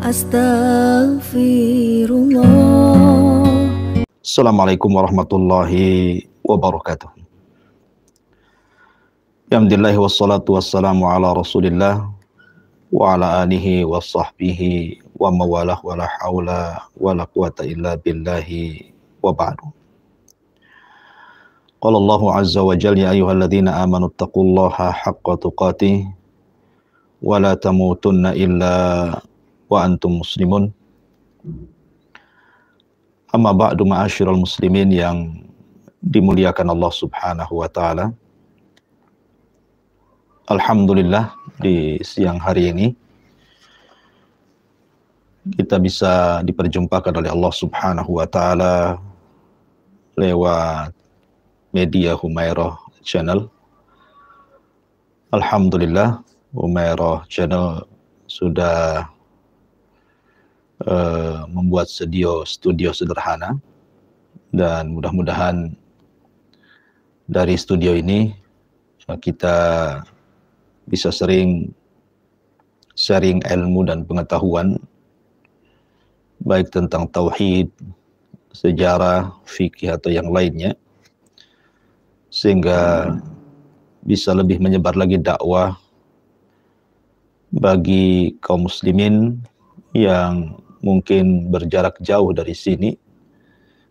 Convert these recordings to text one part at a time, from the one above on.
Astaghfirullah. Assalamualaikum warahmatullahi wabarakatuh. Alhamdulillah wassalatu wassalamu ala Rasulillah wa ala alihi wa sahbihi wa mawalah wa la hawla wa la quwata illa billahi wa ba'du. Qala Allahu azza wa jalla ya ayyuhalladzina amanu taqullaha haqqa tuqatih wa la tamutunna illa wa antum muslimun. Amma ba'du, ma'asyiral muslimin yang dimuliakan Allah Subhanahu wa taala. Alhamdulillah di siang hari ini kita bisa diperjumpakan oleh Allah Subhanahu wa taala lewat media Humairah Channel. Alhamdulillah, Humairah Channel sudah membuat studio sederhana, dan mudah-mudahan dari studio ini kita bisa sering sharing ilmu dan pengetahuan baik tentang tauhid, sejarah, fikih atau yang lainnya, sehingga bisa lebih menyebar lagi dakwah bagi kaum muslimin yang mungkin berjarak jauh dari sini,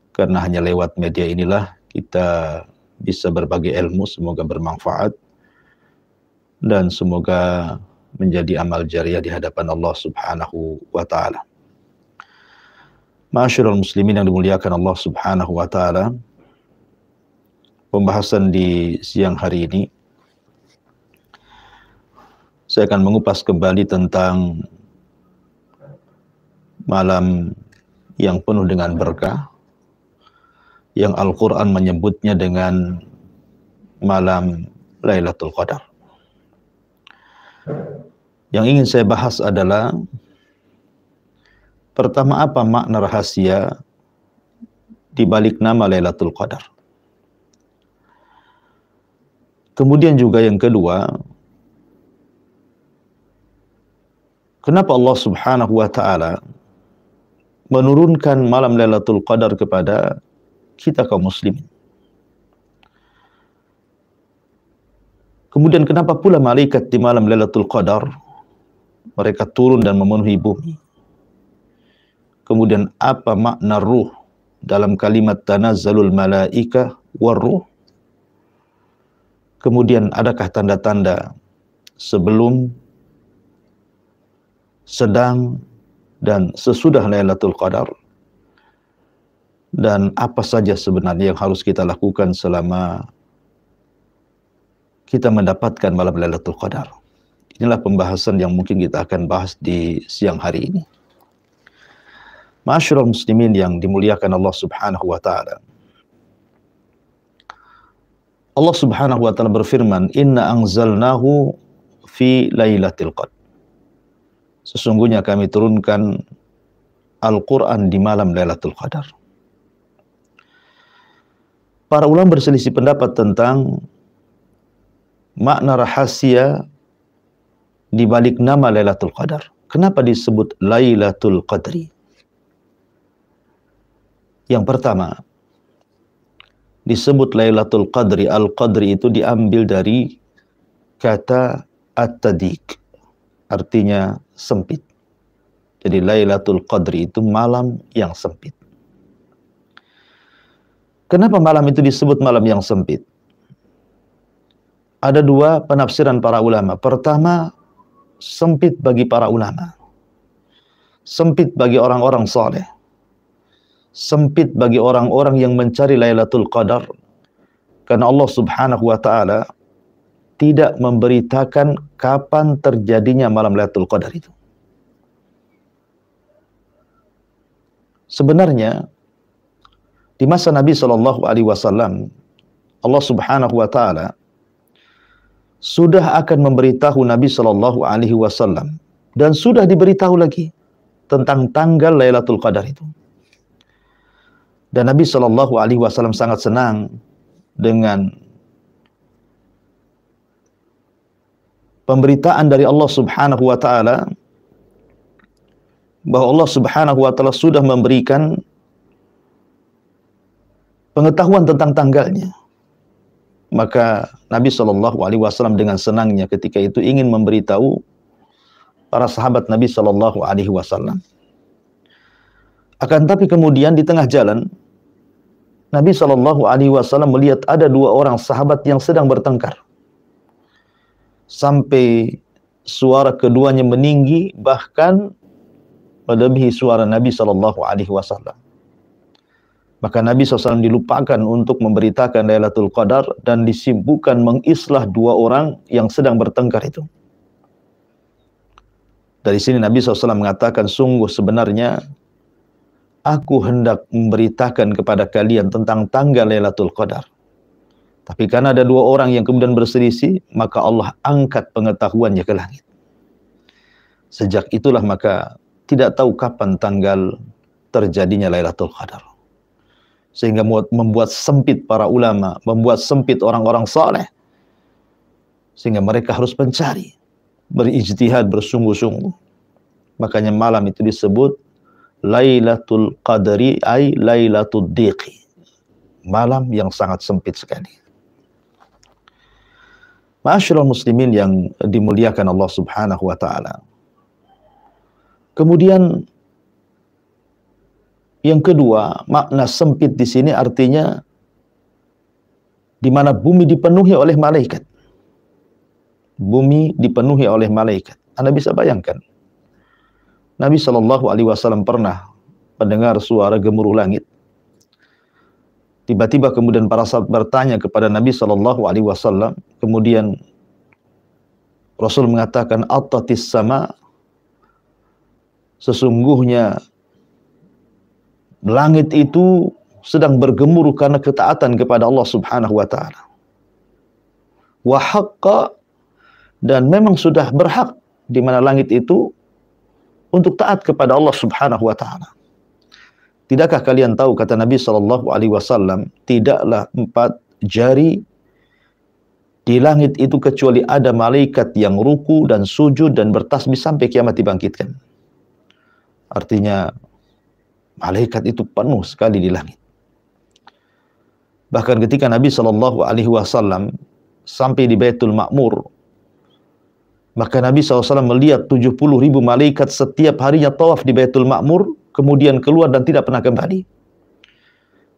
karena hanya lewat media inilah kita bisa berbagi ilmu. Semoga bermanfaat dan semoga menjadi amal jariah di hadapan Allah Subhanahu wa taala. Ma'asyiral muslimin yang dimuliakan Allah Subhanahu wa taala, pembahasan di siang hari ini saya akan mengupas kembali tentang malam yang penuh dengan berkah, yang Al-Quran menyebutnya dengan malam Lailatul Qadar. Yang ingin saya bahas adalah, pertama, apa makna rahasia di balik nama Lailatul Qadar. Kemudian juga yang kedua, kenapa Allah Subhanahu wa taala menurunkan malam Lailatul Qadar kepada kita kaum muslimin. Kemudian kenapa pula malaikat di malam Lailatul Qadar mereka turun dan memenuhi bumi. Kemudian apa makna ruh dalam kalimat tanazzalul malaika warruh. Kemudian adakah tanda-tanda sebelum, sedang, dan sesudah Lailatul Qadar, dan apa saja sebenarnya yang harus kita lakukan selama kita mendapatkan malam Lailatul Qadar. Inilah pembahasan yang mungkin kita akan bahas di siang hari ini. Ma'asyiral muslimin yang dimuliakan Allah Subhanahu wa taala. Allah Subhanahu wa taala berfirman, "Inna anzalnahu fi lailatul qadar." Sesungguhnya kami turunkan Al-Quran di malam Lailatul Qadar. Para ulama berselisih pendapat tentang makna rahasia di balik nama Lailatul Qadar. Kenapa disebut Lailatul Qadri? Yang pertama, disebut Lailatul Qadri. Al-Qadri itu diambil dari kata at-tadiq, artinya sempit. Jadi Lailatul Qadri itu malam yang sempit. Kenapa malam itu disebut malam yang sempit? Ada dua penafsiran para ulama. Pertama, sempit bagi para ulama. Sempit bagi orang-orang saleh. Sempit bagi orang-orang yang mencari Lailatul Qadar. Karena Allah Subhanahu wa taala tidak memberitakan kapan terjadinya malam Lailatul Qadar itu. Sebenarnya di masa Nabi Shallallahu Alaihi Wasallam, Allah Subhanahu Wa Taala sudah akan memberitahu Nabi Shallallahu Alaihi Wasallam, dan sudah diberitahu lagi tentang tanggal Lailatul Qadar itu. Dan Nabi Shallallahu Alaihi Wasallam sangat senang dengan pemberitaan dari Allah Subhanahu wa taala bahwa Allah Subhanahu wa taala sudah memberikan pengetahuan tentang tanggalnya. Maka Nabi Shallallahu alaihi wasallam dengan senangnya ketika itu ingin memberitahu para sahabat Nabi Shallallahu alaihi wasallam. Akan tapi kemudian di tengah jalan Nabi Shallallahu alaihi wasallam melihat ada dua orang sahabat yang sedang bertengkar. Sampai suara keduanya meninggi, bahkan melebihi suara Nabi Shallallahu alaihi wasallam. Maka Nabi SAW dilupakan untuk memberitakan Lailatul Qadar dan disibukkan mengislah dua orang yang sedang bertengkar itu. Dari sini Nabi SAW mengatakan, sungguh sebenarnya aku hendak memberitakan kepada kalian tentang tanggal Lailatul Qadar. Tapi karena ada dua orang yang kemudian berselisih, maka Allah angkat pengetahuannya ke langit. Sejak itulah maka tidak tahu kapan tanggal terjadinya Lailatul Qadar. Sehingga membuat sempit para ulama, membuat sempit orang-orang saleh. Sehingga mereka harus mencari, berijtihad, bersungguh-sungguh. Makanya malam itu disebut Lailatul Qadri, ay Lailatul Diqi. Malam yang sangat sempit sekali. Ma'asyiral muslimin yang dimuliakan Allah Subhanahu wa taala. Kemudian yang kedua, makna sempit di sini artinya di mana bumi dipenuhi oleh malaikat. Bumi dipenuhi oleh malaikat. Anda bisa bayangkan. Nabi Shallallahu alaihi wasallam pernah mendengar suara gemuruh langit. Tiba-tiba kemudian para sahabat bertanya kepada Nabi Shallallahu alaihi wasallam, kemudian Rasul mengatakan, "Attatis sama", sesungguhnya langit itu sedang bergemuruh karena ketaatan kepada Allah Subhanahu wa taala. Wa haqqa, dan memang sudah berhak di mana langit itu untuk taat kepada Allah Subhanahu wa taala. Tidakkah kalian tahu, kata Nabi sallallahu alaihi wasallam, tidaklah 4 jari di langit itu kecuali ada malaikat yang ruku dan sujud dan bertasbih sampai kiamat dibangkitkan. Artinya malaikat itu penuh sekali di langit. Bahkan ketika Nabi Shallallahu alaihi wasallam sampai di Baitul Ma'mur, maka Nabi SAW melihat 70.000 malaikat setiap harinya tawaf di Baitul Ma'mur, kemudian keluar dan tidak pernah kembali.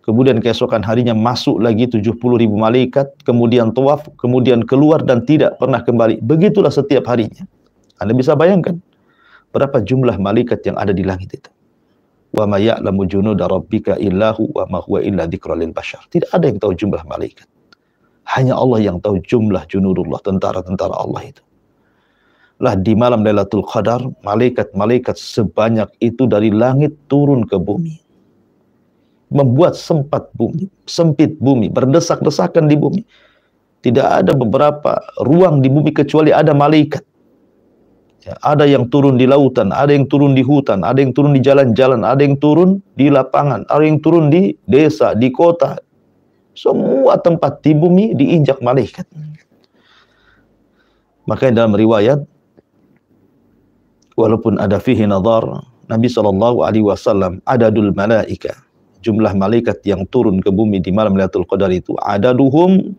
Kemudian keesokan harinya masuk lagi 70.000 malaikat, kemudian tawaf, kemudian keluar dan tidak pernah kembali. Begitulah setiap harinya. Anda bisa bayangkan berapa jumlah malaikat yang ada di langit itu. Wa ma ya'lamu junuda rabbika illahu wa ma huwa illa dzikra lil bashar. Tidak ada yang tahu jumlah malaikat. Hanya Allah yang tahu jumlah junudullah, tentara-tentara Allah itu. Lah di malam Lailatul Qadar, malaikat-malaikat sebanyak itu dari langit turun ke bumi. Membuat sempit bumi, berdesak-desakan di bumi. Tidak ada beberapa ruang di bumi kecuali ada malaikat. Ya, ada yang turun di lautan, ada yang turun di hutan, ada yang turun di jalan-jalan, ada yang turun di lapangan, ada yang turun di desa, di kota. Semua tempat di bumi diinjak malaikat. Makanya dalam riwayat, walaupun ada fihi nadhar, Nabi sallallahu alaihi wasallam, adadul malaika, jumlah malaikat yang turun ke bumi di malam Lailatul Qadar itu, adaduhum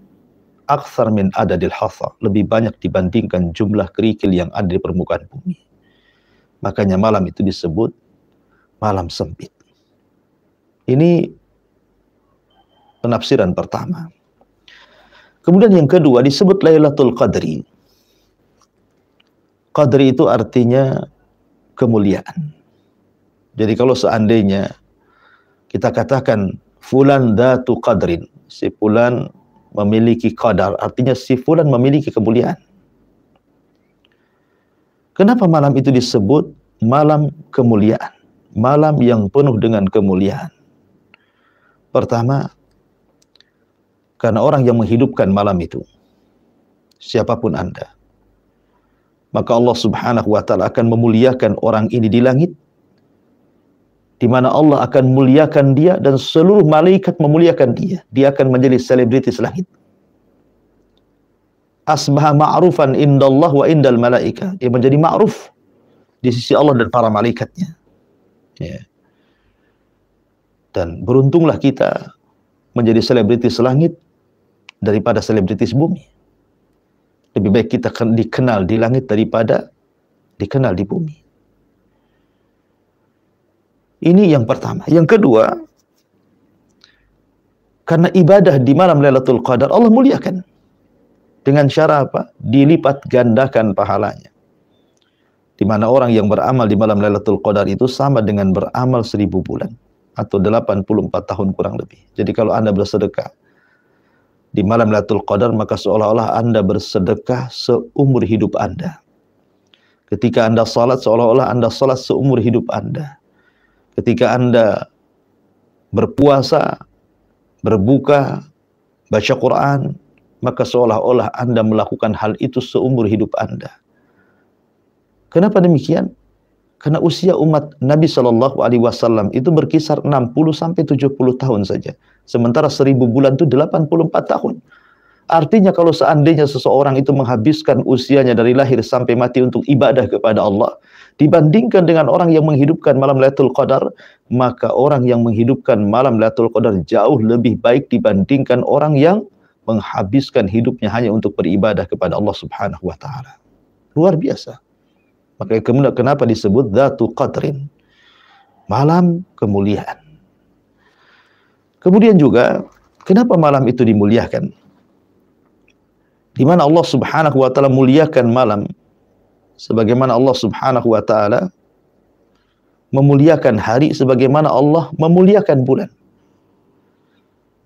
aktsar min adadil hasa, lebih banyak dibandingkan jumlah kerikil yang ada di permukaan bumi. Makanya malam itu disebut malam sempit. Ini penafsiran pertama. Kemudian yang kedua disebut Lailatul Qadri. Qadri itu artinya kemuliaan. Jadi kalau seandainya kita katakan fulan dzatu qadrin, si fulan memiliki qadar, artinya si fulan memiliki kemuliaan. Kenapa malam itu disebut malam kemuliaan? Malam yang penuh dengan kemuliaan. Pertama, karena orang yang menghidupkan malam itu, siapapun Anda, maka Allah Subhanahu wa taala akan memuliakan orang ini di langit, di mana Allah akan muliakan dia dan seluruh malaikat memuliakan dia. Dia akan menjadi selebritis langit. Asbaha ma'rufan indallah wa indal malaika. Dia menjadi ma'ruf di sisi Allah dan para malaikatnya. Ya. Dan beruntunglah kita menjadi selebritis langit daripada selebritis bumi. Lebih baik kita dikenal di langit daripada dikenal di bumi. Ini yang pertama. Yang kedua, karena ibadah di malam Lailatul Qadar Allah muliakan. Dengan cara apa? Dilipat gandakan pahalanya. Di mana orang yang beramal di malam Lailatul Qadar itu sama dengan beramal 1000 bulan. Atau 84 tahun kurang lebih. Jadi kalau Anda bersedekah di malam Lailatul Qadar, maka seolah-olah Anda bersedekah seumur hidup Anda. Ketika Anda salat, seolah-olah Anda salat seumur hidup Anda. Ketika Anda berpuasa, berbuka, baca Quran, maka seolah-olah Anda melakukan hal itu seumur hidup Anda. Kenapa demikian? Karena usia umat Nabi SAW itu berkisar 60-70 tahun saja. Sementara 1000 bulan itu 84 tahun. Artinya kalau seandainya seseorang itu menghabiskan usianya dari lahir sampai mati untuk ibadah kepada Allah, dibandingkan dengan orang yang menghidupkan malam Lailatul Qadar, maka orang yang menghidupkan malam Lailatul Qadar jauh lebih baik dibandingkan orang yang menghabiskan hidupnya hanya untuk beribadah kepada Allah Subhanahu wa taala. Luar biasa. Maka kemudian kenapa disebut Dzatu Qadrin? Malam kemuliaan. Kemudian juga kenapa malam itu dimuliakan? Di mana Allah Subhanahu wa taala muliakan malam sebagaimana Allah Subhanahu wa taala memuliakan hari sebagaimana Allah memuliakan bulan.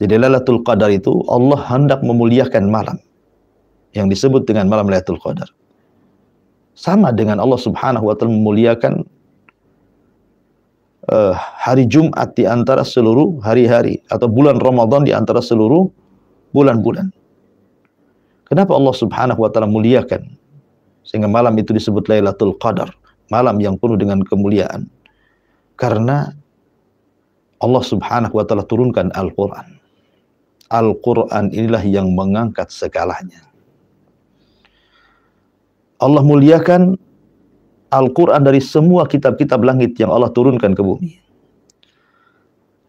Jadi Lailatul Qadar itu Allah hendak memuliakan malam yang disebut dengan malam Lailatul Qadar. Sama dengan Allah Subhanahu wa taala memuliakan hari Jumat di antara seluruh hari-hari atau bulan Ramadan di antara seluruh bulan-bulan. Kenapa Allah Subhanahu wa taala muliakan sehingga malam itu disebut Lailatul Qadar, malam yang penuh dengan kemuliaan? Karena Allah Subhanahu wa taala turunkan Al-Qur'an. Al-Qur'an inilah yang mengangkat segalanya. Allah muliakan Al-Quran dari semua kitab-kitab langit yang Allah turunkan ke bumi.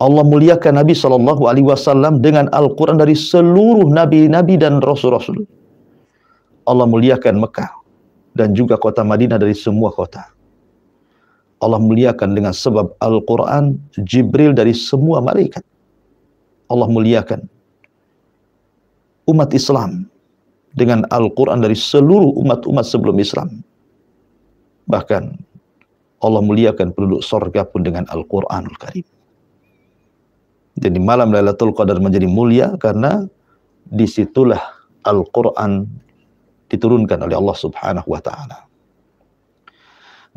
Allah muliakan Nabi SAW dengan Al-Quran dari seluruh nabi-nabi dan rasul-rasul. Allah muliakan Mekah dan juga kota Madinah dari semua kota. Allah muliakan dengan sebab Al-Quran Jibril dari semua malaikat. Allah muliakan umat Islam dengan Al-Quran dari seluruh umat-umat sebelum Islam. Bahkan Allah muliakan penduduk surga pun dengan Al-Quranul Karim. Jadi malam Lailatul Qadar menjadi mulia karena disitulah Al-Quran diturunkan oleh Allah Subhanahu wa taala.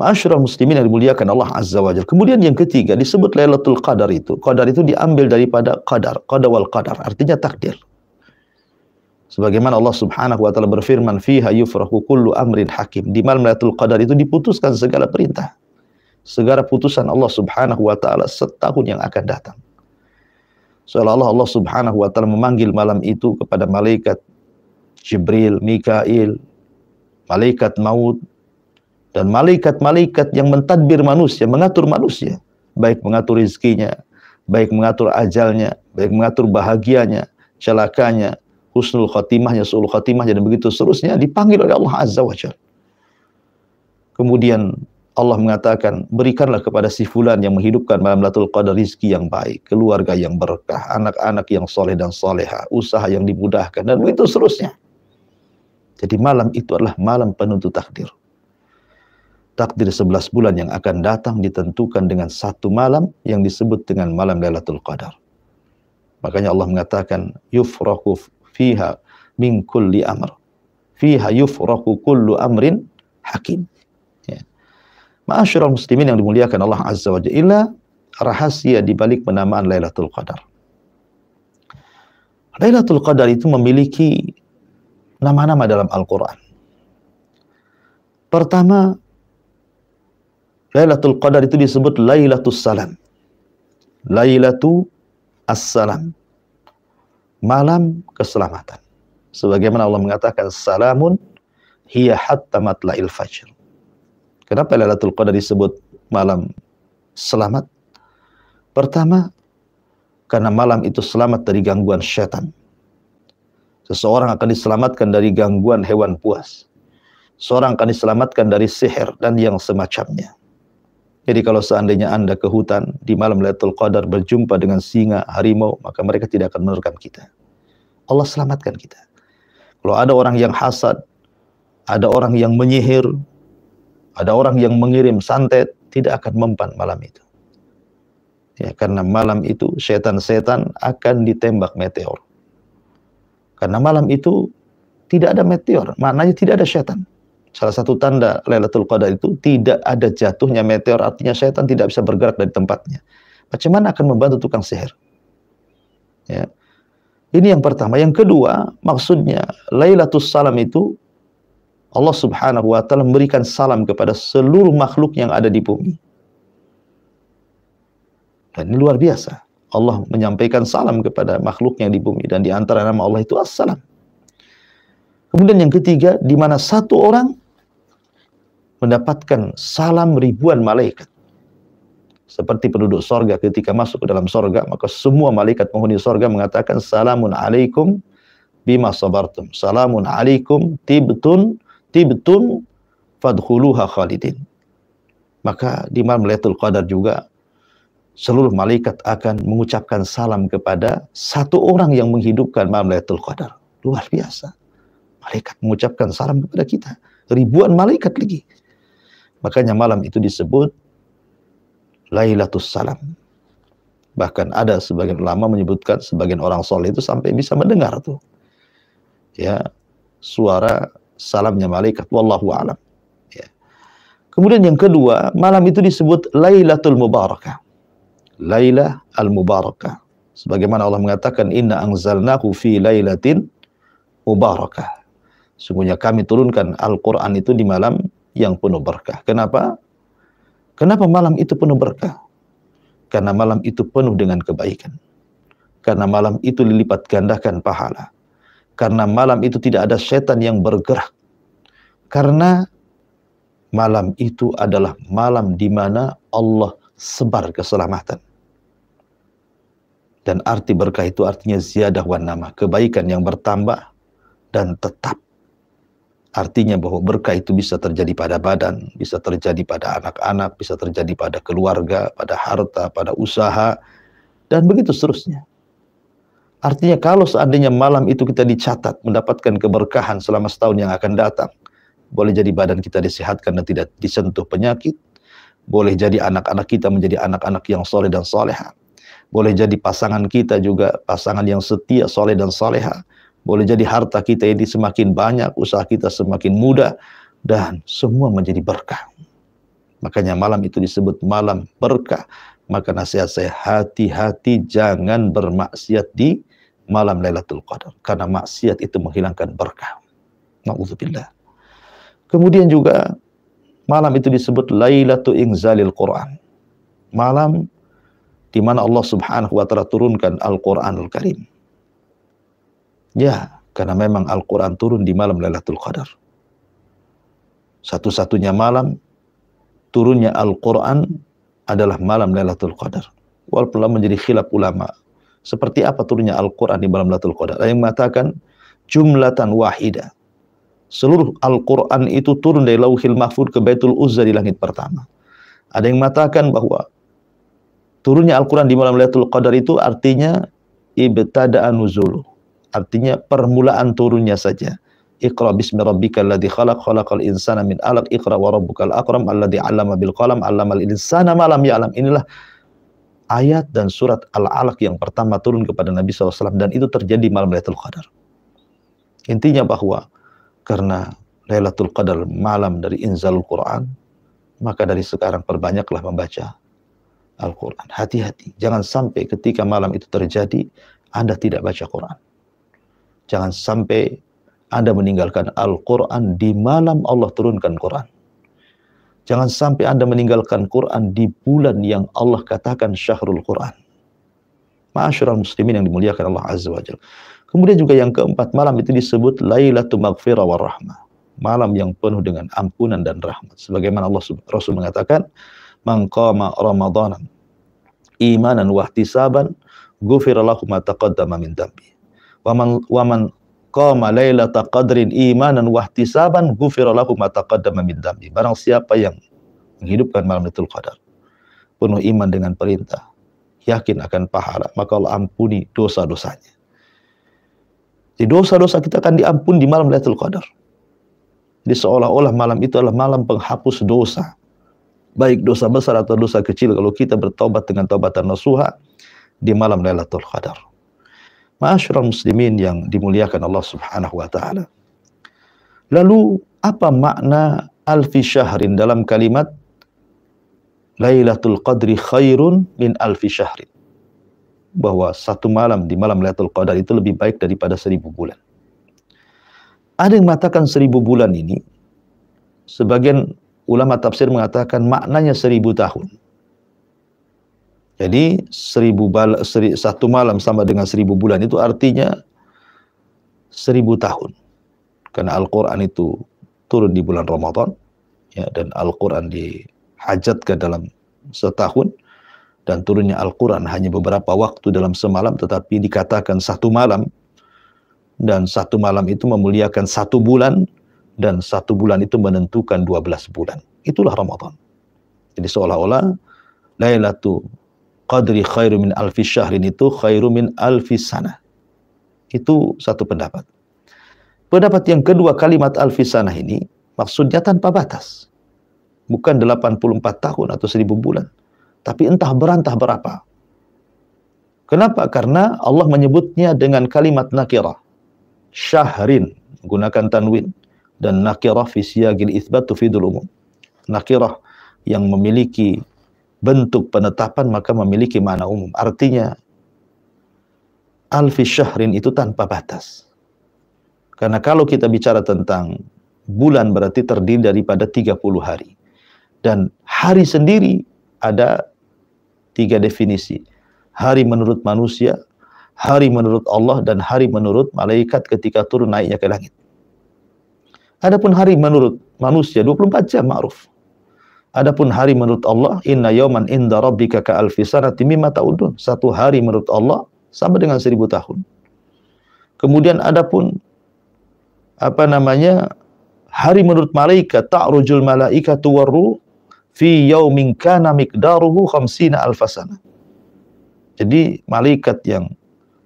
Ma'asyiral muslimin yang dimuliakan Allah Azza wa Jalla. Kemudian yang ketiga disebut Lailatul Qadar itu. Qadar itu diambil daripada qadar, qada wal qadar, artinya takdir. Sebagaimana Allah Subhanahu wa taala berfirman, "Fiha yufrahu kullu amrin hakim." Di malam Lailatul Qadar itu diputuskan segala perintah. Segala putusan Allah Subhanahu wa taala setahun yang akan datang. Seolah-olah Allah Subhanahu wa taala memanggil malam itu kepada malaikat Jibril, Mikail, malaikat maut dan malaikat-malaikat yang mentadbir manusia, mengatur manusia, baik mengatur rezekinya, baik mengatur ajalnya, baik mengatur bahagianya, celakanya, husnul khatimahnya, su'ul khatimahnya, dan begitu seterusnya, dipanggil oleh Allah Azza wa Jalla. Kemudian Allah mengatakan, berikanlah kepada si fulan yang menghidupkan malam Lailatul Qadar rizki yang baik, keluarga yang berkah, anak-anak yang soleh dan soleha, usaha yang dimudahkan, dan begitu seterusnya. Jadi malam itu adalah malam penentu takdir. Takdir 11 bulan yang akan datang ditentukan dengan satu malam yang disebut dengan malam Lailatul Qadar. Makanya Allah mengatakan, yufraku fiha min kulli amr. Fiha yufraku kullu amrin hakim. Ya. Ma'asyiral muslimin yang dimuliakan Allah Azza wa Jalla, rahasia di balik penamaan Lailatul Qadar. Lailatul Qadar itu memiliki nama-nama dalam Al-Quran. Pertama, Lailatul Qadar itu disebut Lailatul Salam. Lailatul As-Salam. Malam keselamatan. Sebagaimana Allah mengatakan, salamun hiya hatta matla'il fajr. Kenapa Lailatul Qadar disebut malam selamat? Pertama, karena malam itu selamat dari gangguan syaitan. Seseorang akan diselamatkan dari gangguan hewan buas. Seorang akan diselamatkan dari sihir dan yang semacamnya. Jadi kalau seandainya Anda ke hutan di malam Lailatul Qadar berjumpa dengan singa, harimau, maka mereka tidak akan menerkam kita. Allah selamatkan kita. Kalau ada orang yang hasad, ada orang yang menyihir, ada orang yang mengirim santet, tidak akan mempan malam itu. Ya, karena malam itu setan-setan akan ditembak meteor. Karena malam itu tidak ada meteor, maknanya tidak ada setan. Salah satu tanda Lailatul Qadar itu tidak ada jatuhnya meteor, artinya setan tidak bisa bergerak dari tempatnya. Macam mana akan membantu tukang sihir? Ya. Ini yang pertama. Yang kedua, maksudnya Lailatul Salam itu Allah Subhanahu wa taala memberikan salam kepada seluruh makhluk yang ada di bumi. Dan ini luar biasa. Allah menyampaikan salam kepada makhluknya di bumi, dan di antara nama Allah itu As-Salam. Kemudian yang ketiga, di mana satu orang mendapatkan salam ribuan malaikat. Seperti penduduk sorga ketika masuk ke dalam sorga, maka semua malaikat penghuni sorga mengatakan, Salamun alaikum bima sabartum. Salamun alaikum tibtum fadkhuluha khalidin. Maka di malam Lailatul Qadar juga seluruh malaikat akan mengucapkan salam kepada satu orang yang menghidupkan malam Lailatul Qadar. Luar biasa. Malaikat mengucapkan salam kepada kita. Ribuan malaikat lagi. Makanya malam itu disebut Lailatul Salam. Bahkan ada sebagian ulama menyebutkan, sebagian orang soleh itu sampai bisa mendengar tuh, ya, suara salamnya malaikat. Wallahu a'lam. Ya. Kemudian yang kedua, malam itu disebut Lailatul Mubarakah. Lailah al-Mubarakah. Sebagaimana Allah mengatakan, Inna anzalnahu fi lailatin mubarakah. Sungguhnya kami turunkan Al-Quran itu di malam yang penuh berkah. Kenapa? Kenapa malam itu penuh berkah? Karena malam itu penuh dengan kebaikan. Karena malam itu dilipat gandakan pahala. Karena malam itu tidak ada setan yang bergerak. Karena malam itu adalah malam di mana Allah sebar keselamatan. Dan arti berkah itu artinya ziyadah wan nama, kebaikan yang bertambah dan tetap. Artinya bahwa berkah itu bisa terjadi pada badan, bisa terjadi pada anak-anak, bisa terjadi pada keluarga, pada harta, pada usaha, dan begitu seterusnya. Artinya kalau seandainya malam itu kita dicatat mendapatkan keberkahan selama setahun yang akan datang, boleh jadi badan kita disehatkan dan tidak disentuh penyakit, boleh jadi anak-anak kita menjadi anak-anak yang soleh dan soleha, boleh jadi pasangan kita juga pasangan yang setia, soleh dan soleha, boleh jadi harta kita ini semakin banyak, usaha kita semakin mudah, dan semua menjadi berkah. Makanya malam itu disebut malam berkah. Maka nasihat saya, hati-hati jangan bermaksiat di malam Lailatul Qadar. Karena maksiat itu menghilangkan berkah. Na'udzubillah. Kemudian juga malam itu disebut Lailatul Inzalil Quran. Malam di mana Allah Subhanahu wa taala turunkan Al-Qur'anul Karim. Ya, karena memang Al-Quran turun di malam Lailatul Qadar. Satu-satunya malam turunnya Al-Quran adalah malam Lailatul Qadar. Walaupun menjadi khilaf ulama, seperti apa turunnya Al-Quran di malam Lailatul Qadar. Ada yang mengatakan jumlatan wahidah. Seluruh Al-Quran itu turun dari Lauhil Mahfuz ke Baitul Uzza di langit pertama. Ada yang mengatakan bahwa turunnya Al-Quran di malam Lailatul Qadar itu artinya ibtada'a nuzuluh. Artinya permulaan turunnya saja. Iqra bismi rabbikal ladzi khalaq, khalaqal insana min 'alaq, iqra wa rabbukal akram alladzi 'allama bil qalam, 'allamal insana ma lam ya'lam. Inilah ayat dan surat Al-Alaq yang pertama turun kepada Nabi SAW, dan itu terjadi malam Lailatul Qadar. Intinya bahwa karena Lailatul Qadar malam dari inzalul Quran, maka dari sekarang perbanyaklah membaca Al-Quran. Hati-hati, jangan sampai ketika malam itu terjadi Anda tidak baca Quran. Jangan sampai Anda meninggalkan Al-Quran di malam Allah turunkan Quran. Jangan sampai Anda meninggalkan Quran di bulan yang Allah katakan syahrul Quran. Ma'asyiral muslimin yang dimuliakan Allah Azza wa Jalla. Kemudian juga yang keempat, malam itu disebut Lailatul Maghfirah war Rahmah. Malam yang penuh dengan ampunan dan rahmat. Sebagaimana Rasul mengatakan, man qama ramadanan imanan wa ihtisaban ghufira lahu ma taqaddama min dhanbi. Wa man qama lailata qadrin imanan wa ihtisaban ghufira lahu ma taqaddama min dhanbi. Barang siapa yang menghidupkan malam Lailatul Qadar penuh iman dengan perintah, yakin akan pahala, maka Allah ampuni dosa-dosanya. Jadi dosa-dosa kita akan diampuni di malam Lailatul Qadar. Jadi seolah-olah malam itu adalah malam penghapus dosa, baik dosa besar atau dosa kecil, kalau kita bertobat dengan taubatan nasuha di malam Lailatul Qadar. Ma'asyiral muslimin yang dimuliakan Allah Subhanahu wa taala. Lalu apa makna alfi syahrin dalam kalimat Lailatul Qadri khairun min alfi syahrin? Bahwa satu malam di malam Lailatul Qadar itu lebih baik daripada 1000 bulan. Ada yang mengatakan 1000 bulan ini, sebagian ulama tafsir mengatakan maknanya 1000 tahun. Jadi satu malam sama dengan 1000 bulan, itu artinya 1000 tahun. Karena Al-Quran itu turun di bulan Ramadan, ya, dan Al-Quran dihajatkan dalam setahun, dan turunnya Al-Quran hanya beberapa waktu dalam semalam, tetapi dikatakan satu malam, dan satu malam itu memuliakan satu bulan, dan satu bulan itu menentukan 12 bulan. Itulah Ramadan. Jadi seolah-olah Lailatul Qadri khairu min alfi syahrin itu khairu min alfi sanah. Itu satu pendapat. Pendapat yang kedua, kalimat alfi sanah ini maksudnya tanpa batas. Bukan 84 tahun atau 1000 bulan. Tapi entah berantah berapa. Kenapa? Karena Allah menyebutnya dengan kalimat nakirah. Syahrin, gunakan tanwin. Dan nakirah fi siyagil itsbat tufidul umum. Nakirah yang memiliki bentuk penetapan maka memiliki makna umum. Artinya alfi syahrin itu tanpa batas. Karena kalau kita bicara tentang bulan berarti terdiri daripada 30 hari. Dan hari sendiri ada 3 definisi. Hari menurut manusia, hari menurut Allah, dan hari menurut malaikat ketika turun naiknya ke langit. Adapun hari menurut manusia 24 jam ma'ruf. Adapun hari menurut Allah, inna yawman inda rabbika ka alfi sanati mimma ta'udun. Satu hari menurut Allah sama dengan 1000 tahun. Kemudian adapun hari menurut malaikat, ta'rujul malaikatu warruh fi yaumin kana miqdaruhu 50 alfasana. Jadi malaikat yang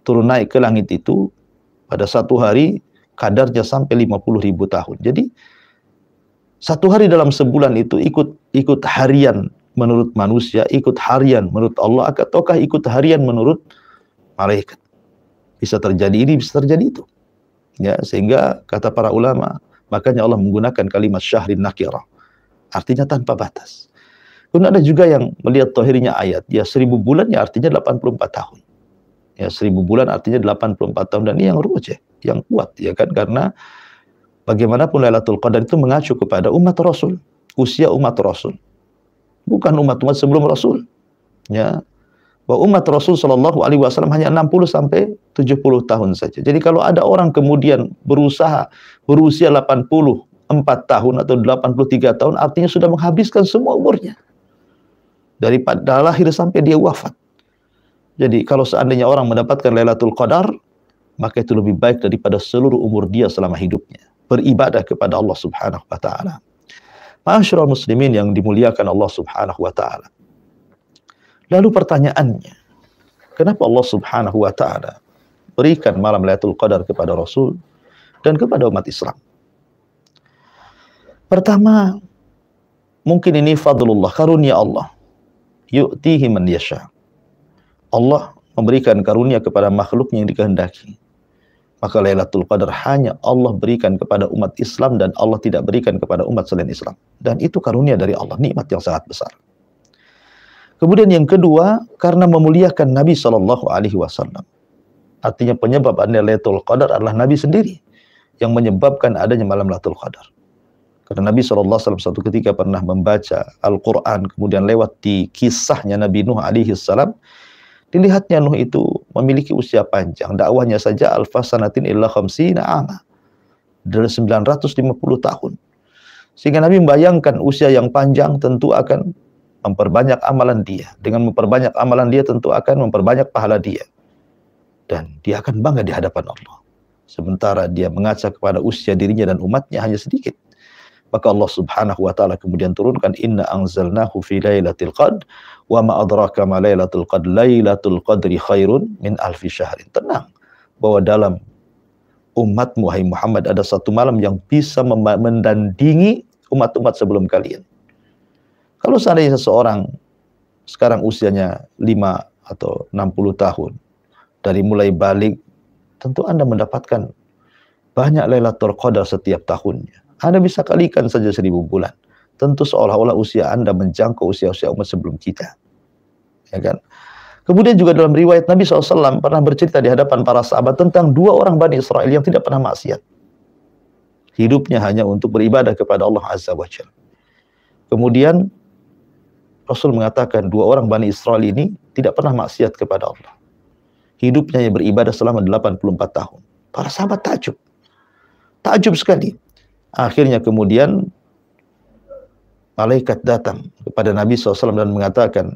turun naik ke langit itu pada satu hari kadarnya sampai 50.000 tahun. Jadi satu hari dalam sebulan itu ikut harian menurut manusia, ikut harian menurut Allah, ataukah ikut harian menurut malaikat. Bisa terjadi ini, bisa terjadi itu. Ya, sehingga kata para ulama, makanya Allah menggunakan kalimat syahrin nakirah. Artinya tanpa batas. Kemudian ada juga yang melihat zahirnya ayat, ya 1000 bulan ya artinya 84 tahun. Ya 1000 bulan artinya 84 tahun, dan ini yang rujih, yang kuat, ya kan, karena bagaimanapun Lailatul Qadar itu mengacu kepada umat Rasul, usia umat Rasul, bukan umat-umat sebelum Rasul. Ya, bahwa umat Rasul Shallallahu Alaihi Wasallam hanya 60 sampai 70 tahun saja. Jadi kalau ada orang kemudian berusaha berusia 84 tahun atau 83 tahun, artinya sudah menghabiskan semua umurnya dari pada lahir sampai dia wafat. Jadi kalau seandainya orang mendapatkan Lailatul Qadar, maka itu lebih baik daripada seluruh umur dia selama hidupnya beribadah kepada Allah Subhanahu wa taala. Ma'asyiral muslimin yang dimuliakan Allah Subhanahu wa taala. Lalu pertanyaannya, kenapa Allah Subhanahu wa taala berikan malam Lailatul Qadar kepada Rasul dan kepada umat Islam? Pertama, mungkin ini fadlullah, karunia Allah. Yu'tihi man yasha. Allah memberikan karunia kepada makhluknya yang dikehendaki. Maka Lailatul Qadar hanya Allah berikan kepada umat Islam, dan Allah tidak berikan kepada umat selain Islam. Dan itu karunia dari Allah, nikmat yang sangat besar. Kemudian yang kedua, karena memuliakan Nabi Shallallahu Alaihi Wasallam. Artinya penyebab adanya Lailatul Qadar adalah Nabi sendiri yang menyebabkan adanya malam Lailatul Qadar. Karena Nabi Shallallahu Alaihi Wasallam suatu ketika pernah membaca Al-Quran, kemudian lewat di kisahnya Nabi Nuh Alaihi Salam, dilihatnya Nuh itu memiliki usia panjang. Dakwahnya saja alfasanatin illa khamsina ama. Dari 950 tahun. Sehingga Nabi membayangkan usia yang panjang tentu akan memperbanyak amalan dia. Dengan memperbanyak amalan dia tentu akan memperbanyak pahala dia. Dan dia akan bangga di hadapan Allah. Sementara dia mengaca kepada usia dirinya dan umatnya hanya sedikit. Maka Allah Subhanahu wa taala kemudian turunkan inna anzalnahu fi lailatul qadr wa ma adraka ma lailatul qadr lailatul qadri khairun min alfi syahrin. Tenang bahwa dalam umatmu wahai Muhammad ada satu malam yang bisa mendandingi umat-umat sebelum kalian. Kalau seandainya seseorang sekarang usianya 5 atau 60 tahun dari mulai balik, tentu Anda mendapatkan banyak Lailatul Qadar setiap tahunnya. Anda bisa kalikan saja 1000 bulan. Tentu seolah-olah usia Anda menjangkau usia-usia umat sebelum kita. Ya kan? Kemudian juga dalam riwayat Nabi SAW pernah bercerita di hadapan para sahabat tentang 2 orang Bani Israel yang tidak pernah maksiat. Hidupnya hanya untuk beribadah kepada Allah Azza wa Jalla. Kemudian Rasul mengatakan 2 orang Bani Israel ini tidak pernah maksiat kepada Allah. Hidupnya yang beribadah selama 84 tahun. Para sahabat takjub. Takjub sekali. Akhirnya kemudian malaikat datang kepada Nabi SAW dan mengatakan,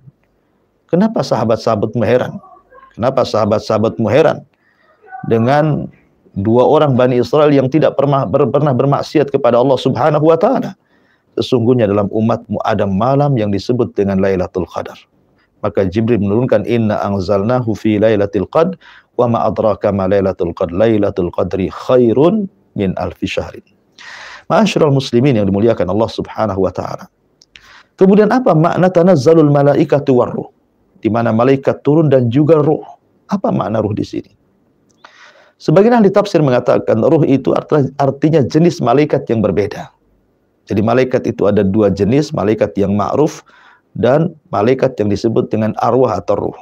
kenapa sahabat-sahabatmu heran? Kenapa sahabat-sahabatmu heran dengan 2 orang Bani Israel yang tidak pernah bermaksiat kepada Allah Subhanahu wa taala? Sesungguhnya dalam umatmu ada malam yang disebut dengan Lailatul Qadar. Maka Jibril menurunkan inna anzalnahu fi lailatul qadr wa ma adraka ma lailatul qadr lailatul qadri khairun min alfi syahrin. Ma'asyiral muslimin yang dimuliakan Allah Subhanahu wa taala. Kemudian apa makna tanazzalul malaikatu warruh? Di mana malaikat turun dan juga ruh. Apa makna ruh di sini? Sebagian ahli tafsir mengatakan ruh itu artinya jenis malaikat yang berbeda. Jadi malaikat itu ada 2 jenis, malaikat yang ma'ruf dan malaikat yang disebut dengan arwah atau ruh.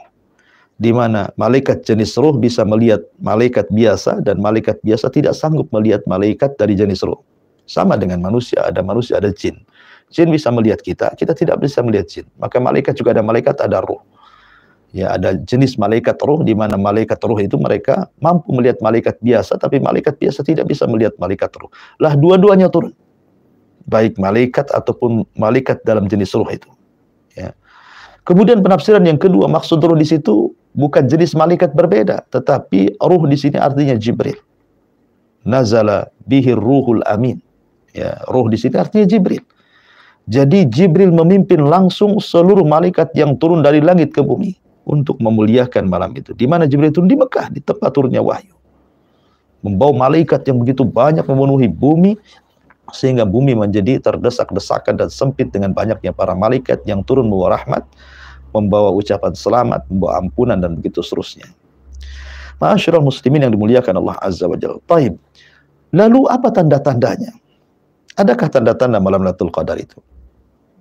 Di mana malaikat jenis ruh bisa melihat malaikat biasa dan malaikat biasa tidak sanggup melihat malaikat dari jenis ruh. Sama dengan manusia, ada jin. Jin bisa melihat kita, kita tidak bisa melihat jin. Maka malaikat juga ada malaikat, ada ruh. Ya, ada jenis malaikat ruh di mana malaikat ruh itu mereka mampu melihat malaikat biasa, tapi malaikat biasa tidak bisa melihat malaikat ruh. Lah dua-duanya turun. Baik malaikat ataupun malaikat dalam jenis ruh itu. Ya. Kemudian penafsiran yang kedua, maksud ruh di situ bukan jenis malaikat berbeda, tetapi ruh di sini artinya Jibril. Nazala bihir ruhul amin. Ya, ruh di sini artinya Jibril. Jadi Jibril memimpin langsung seluruh malaikat yang turun dari langit ke bumi untuk memuliakan malam itu. Di mana Jibril turun? Di Mekah, di tempat turunnya wahyu. Membawa malaikat yang begitu banyak memenuhi bumi sehingga bumi menjadi terdesak-desakan dan sempit dengan banyaknya para malaikat yang turun membawa rahmat, membawa ucapan selamat, membawa ampunan dan begitu seterusnya. Ma'asyiral muslimin yang dimuliakan Allah Azza wa Jalla. Baik. Lalu apa tanda-tandanya? Adakah tanda-tanda malam Lailatul Qadar itu?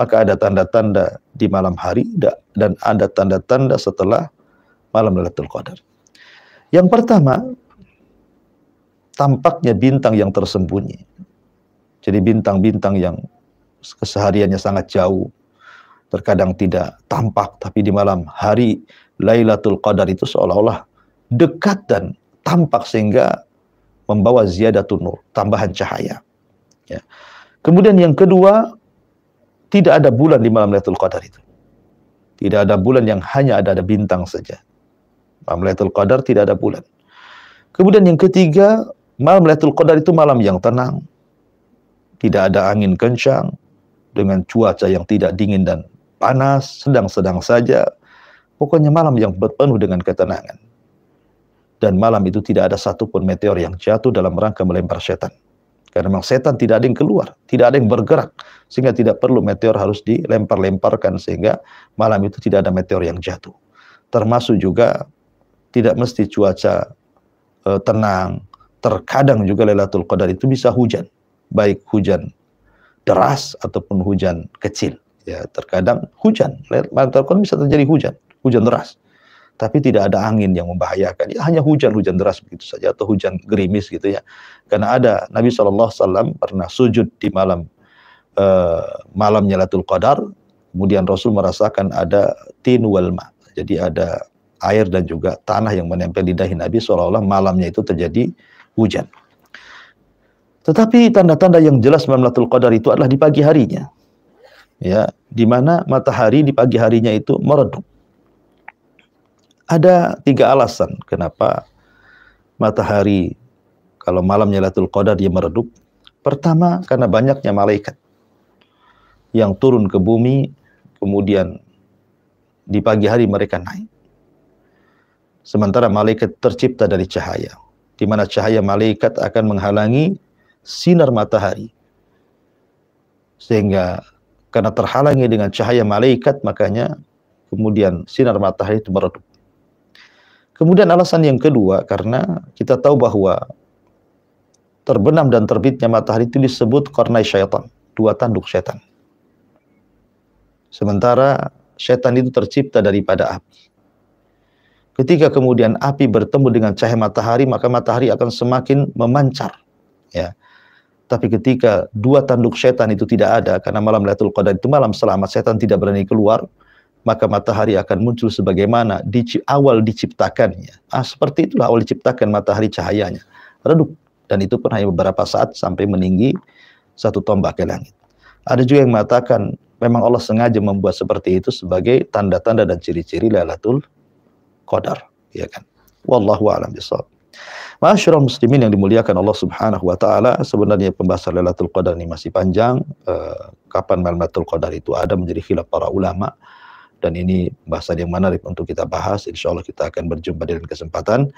Maka ada tanda-tanda di malam hari dan ada tanda-tanda setelah malam Lailatul Qadar. Yang pertama, tampaknya bintang yang tersembunyi. Jadi bintang-bintang yang kesehariannya sangat jauh, terkadang tidak tampak, tapi di malam hari Lailatul Qadar itu seolah-olah dekat dan tampak sehingga membawa ziyadatun nur, tambahan cahaya. Ya. Kemudian yang kedua, tidak ada bulan di malam Lailatul Qadar itu. Tidak ada bulan, yang hanya ada bintang saja. Malam Lailatul Qadar tidak ada bulan. Kemudian yang ketiga, malam Lailatul Qadar itu malam yang tenang. Tidak ada angin kencang, dengan cuaca yang tidak dingin dan panas, sedang-sedang saja. Pokoknya malam yang penuh dengan ketenangan. Dan malam itu tidak ada satupun meteor yang jatuh dalam rangka melempar setan. Karena memang setan tidak ada yang keluar, tidak ada yang bergerak, sehingga tidak perlu meteor harus dilempar-lemparkan, sehingga malam itu tidak ada meteor yang jatuh. Termasuk juga tidak mesti cuaca tenang, terkadang juga Lailatul Qadar itu bisa hujan, baik hujan deras ataupun hujan kecil. Ya, terkadang hujan, Lailatul Qadar bisa terjadi hujan deras. Tapi tidak ada angin yang membahayakan. Ya, hanya hujan deras begitu saja, atau hujan gerimis gitu ya. Karena ada Nabi SAW pernah sujud di malamnya Lailatul Qadar, kemudian Rasul merasakan ada tin wal ma. Jadi ada air dan juga tanah yang menempel di dahi Nabi, seolah-olah malamnya itu terjadi hujan. Tetapi tanda-tanda yang jelas malam Lailatul Qadar itu adalah di pagi harinya. ya, di mana matahari di pagi harinya itu meredup. Ada 3 alasan kenapa matahari kalau malamnya Lailatul Qadar dia meredup. Pertama, karena banyaknya malaikat yang turun ke bumi, kemudian di pagi hari mereka naik. Sementara malaikat tercipta dari cahaya, di mana cahaya malaikat akan menghalangi sinar matahari. Sehingga karena terhalangi dengan cahaya malaikat, makanya kemudian sinar matahari itu meredup. Kemudian alasan yang kedua, karena kita tahu bahwa terbenam dan terbitnya matahari itu disebut qarnai syaitan, 2 tanduk syaitan. Sementara syaitan itu tercipta daripada api. Ketika kemudian api bertemu dengan cahaya matahari, maka matahari akan semakin memancar, ya. Tapi ketika 2 tanduk syaitan itu tidak ada, karena malam Lailatul Qadar itu malam selamat, syaitan tidak berani keluar, maka matahari akan muncul sebagaimana awal diciptakannya. Seperti itulah awal diciptakan matahari, cahayanya redup, dan itu pun hanya beberapa saat sampai meninggi 1 tombak ke langit. Ada juga yang mengatakan memang Allah sengaja membuat seperti itu sebagai tanda-tanda dan ciri-ciri Lailatul Qadar, ya kan. Wallahu a'lam bishawab. Ma'asyiral muslimin yang dimuliakan Allah Subhanahu wa taala, sebenarnya pembahasan Lailatul Qadar ini masih panjang. Kapan Lailatul Qadar itu ada menjadi khilaf para ulama, dan ini bahasan yang menarik untuk kita bahas. Insyaallah kita akan berjumpa di lain kesempatan.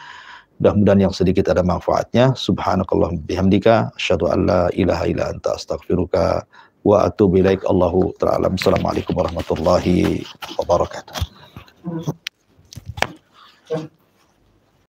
Mudah-mudahan yang sedikit ada manfaatnya. Subhanakallahumma bihamdika asyhadu an la ilaha illa anta astaghfiruka wa atubu ilaik. Allahu ta'ala. Assalamualaikum warahmatullahi wabarakatuh.